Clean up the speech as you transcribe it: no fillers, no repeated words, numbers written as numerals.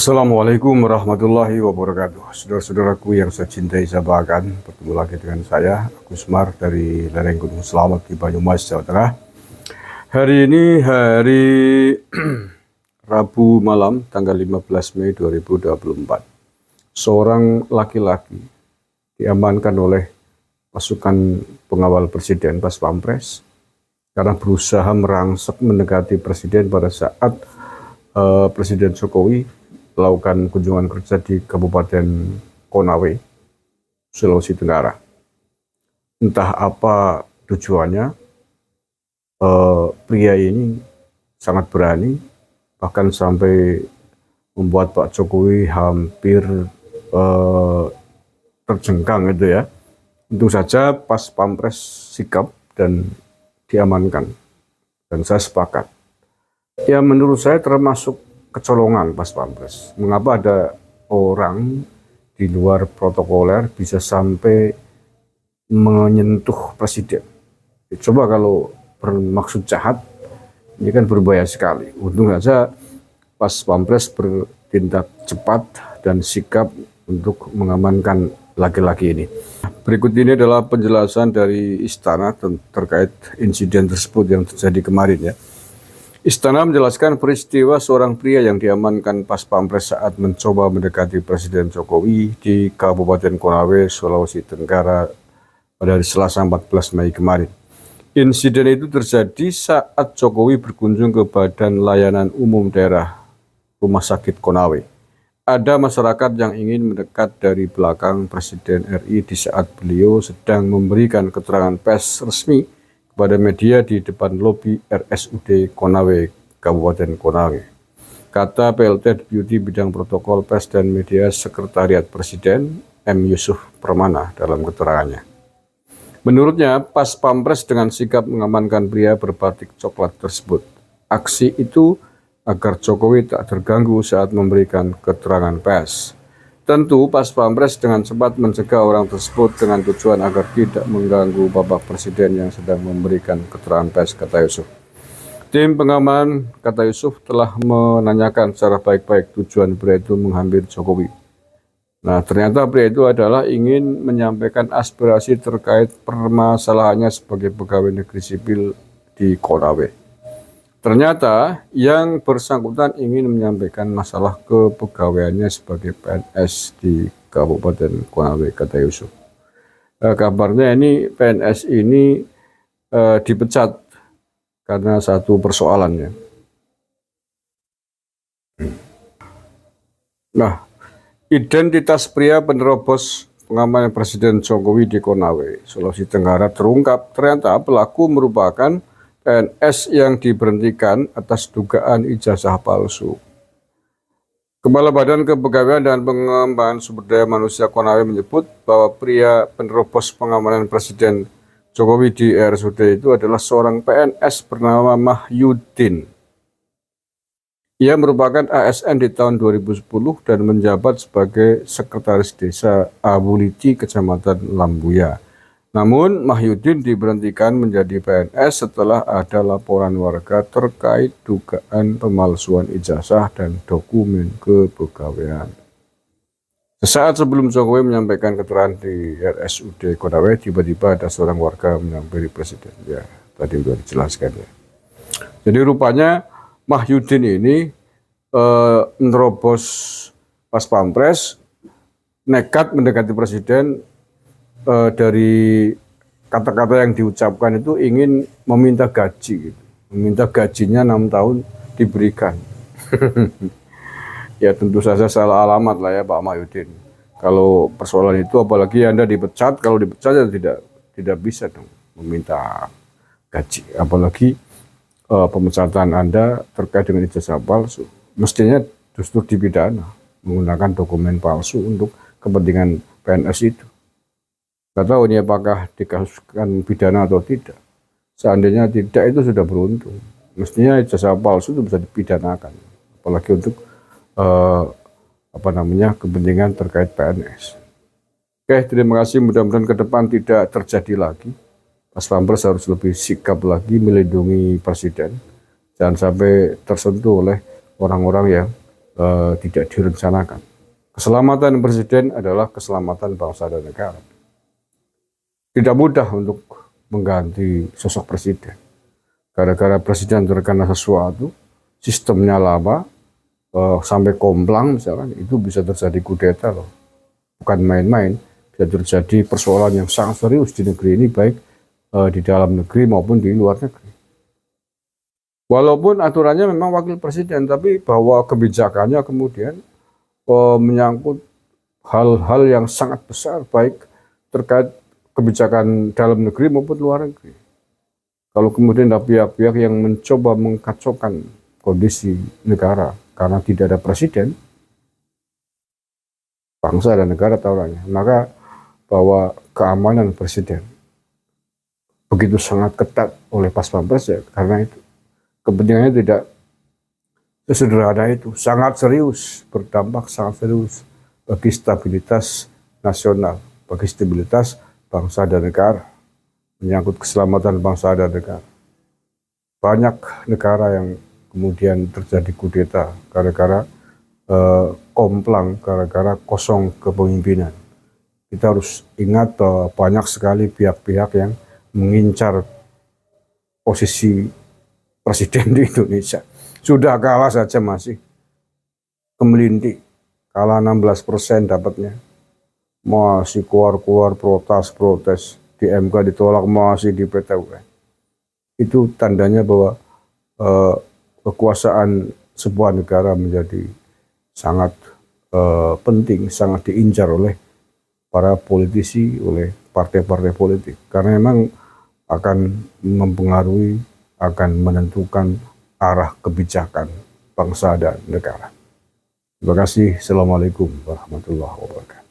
Assalamualaikum warahmatullahi wabarakatuh. Saudara-saudaraku yang saya cintai, saya banggakan, bertemu lagi dengan saya, Agus Mar dari lereng Gunung Selamet di Banyumas, Jawa Tengah. Hari ini hari Rabu malam, tanggal 15 Mei 2024. Seorang laki-laki diamankan oleh pasukan pengawal presiden Pas Pampres karena berusaha merangsek mendekati presiden pada saat Presiden Jokowi melakukan kunjungan kerja di Kabupaten Konawe, Sulawesi Tenggara. Entah apa tujuannya, pria ini sangat berani, bahkan sampai membuat Pak Jokowi hampir terjengkang itu ya. Tentu saja Pas Pampres sikap dan diamankan, dan saya sepakat. Ya menurut saya termasuk kecolongan Pas Pampres. Mengapa ada orang di luar protokoler bisa sampai menyentuh presiden? Coba kalau bermaksud jahat, ini kan berbahaya sekali. Untung saja Pas Pampres bertindak cepat dan sikap untuk mengamankan laki-laki ini. Berikut ini adalah penjelasan dari Istana terkait insiden tersebut yang terjadi kemarin ya. Istana menjelaskan peristiwa seorang pria yang diamankan Pas Pampres saat mencoba mendekati Presiden Jokowi di Kabupaten Konawe, Sulawesi Tenggara pada hari Selasa 14 Mei kemarin. Insiden itu terjadi saat Jokowi berkunjung ke Badan Layanan Umum Daerah Rumah Sakit Konawe. Ada masyarakat yang ingin mendekat dari belakang Presiden RI di saat beliau sedang memberikan keterangan pers resmi kepada media di depan lobi RSUD Konawe, Kabupaten Konawe. Kata PLT Deputi Bidang Protokol Pers dan Media Sekretariat Presiden M. Yusuf Permana dalam keterangannya. Menurutnya, Pas Pampres dengan sikap mengamankan pria berbatik coklat tersebut. Aksi itu agar Jokowi tak terganggu saat memberikan keterangan pers. Tentu Pas Pampres dengan cepat mencegah orang tersebut dengan tujuan agar tidak mengganggu Bapak Presiden yang sedang memberikan keterangan pers, kata Yusuf. Tim pengaman, kata Yusuf, telah menanyakan secara baik-baik tujuan pria itu menghampiri Jokowi. Nah, ternyata pria itu adalah ingin menyampaikan aspirasi terkait permasalahannya sebagai pegawai negeri sipil di Konawe. Ternyata yang bersangkutan ingin menyampaikan masalah kepegawaiannya sebagai PNS di Kabupaten Konawe, kata Yusuf. Kabarnya ini PNS ini dipecat karena satu persoalannya. Nah, identitas pria penerobos pengamanan Presiden Jokowi di Konawe, Sulawesi Tenggara terungkap. Ternyata pelaku merupakan PNS yang diberhentikan atas dugaan ijazah palsu. Kepala Badan Kepegawaian dan Pengembangan Sumber Daya Manusia Konawe menyebut bahwa pria penerobos pengamanan Presiden Jokowi di RSUD itu adalah seorang PNS bernama Mahyudin. Ia merupakan ASN di tahun 2010 dan menjabat sebagai Sekretaris Desa Abuliti, Kecamatan Lambuya. Namun, Mahyudin diberhentikan menjadi PNS setelah ada laporan warga terkait dugaan pemalsuan ijazah dan dokumen kepegawaian. Sesaat sebelum Jokowi menyampaikan keterangan di RSUD Konawe, tiba-tiba ada seorang warga menyampaikan Presiden. Ya, tadi sudah dijelaskan ya. Jadi rupanya Mahyudin ini menerobos Pas Pampres, nekat mendekati Presiden. Dari kata-kata yang diucapkan itu ingin meminta gaji, gitu. Meminta gajinya 6 tahun diberikan. Ya tentu saja salah alamat lah ya Pak Mahyudin. Kalau persoalan itu apalagi Anda dipecat, kalau dipecat ya tidak bisa dong meminta gaji. Apalagi pemecatan Anda terkait dengan ijazah palsu. Mestinya justru dipidana menggunakan dokumen palsu untuk kepentingan PNS itu. Tidak tahu ini apakah dikasuskan pidana atau tidak. Seandainya tidak, itu sudah beruntung. Mestinya ijazah palsu itu bisa dipidanakan, apalagi untuk kepentingan terkait PNS. Oke, terima kasih. Mudah-mudahan ke depan tidak terjadi lagi. Pas Pampres harus lebih sikap lagi melindungi Presiden. Jangan sampai tersentuh oleh orang-orang yang tidak direncanakan. Keselamatan presiden adalah keselamatan bangsa dan negara. Tidak mudah untuk mengganti sosok presiden. Gara-gara presiden terkena sesuatu, sistemnya lama, sampai komplang misalkan, itu bisa terjadi kudeta loh. Bukan main-main, bisa terjadi persoalan yang sangat serius di negeri ini, baik di dalam negeri maupun di luar negeri. Walaupun aturannya memang wakil presiden, tapi bahwa kebijakannya kemudian menyangkut hal-hal yang sangat besar, baik terkait kebijakan dalam negeri maupun luar negeri. Kalau kemudian ada pihak-pihak yang mencoba mengkacaukan kondisi negara karena tidak ada presiden, bangsa dan negara taruhannya, maka bahwa keamanan presiden begitu sangat ketat oleh Pas Pampres ya, karena itu kepentingannya tidak sesederhana itu, sangat serius, berdampak sangat serius bagi stabilitas nasional, bagi stabilitas bangsa dan negara, menyangkut keselamatan bangsa dan negara. Banyak negara yang kemudian terjadi kudeta gara-gara komplang, gara-gara kosong kepemimpinan. Kita harus ingat bahwa banyak sekali pihak-pihak yang mengincar posisi presiden di Indonesia. Sudah kalah saja masih kemelinti, kalah 16% dapatnya. Masih keluar-keluar protes di MK ditolak, masih di PT UN. Itu tandanya bahwa kekuasaan sebuah negara menjadi sangat penting, sangat diincar oleh para politisi, oleh partai-partai politik. Karena memang akan mempengaruhi, akan menentukan arah kebijakan bangsa dan negara. Terima kasih. Assalamualaikum warahmatullahi wabarakatuh.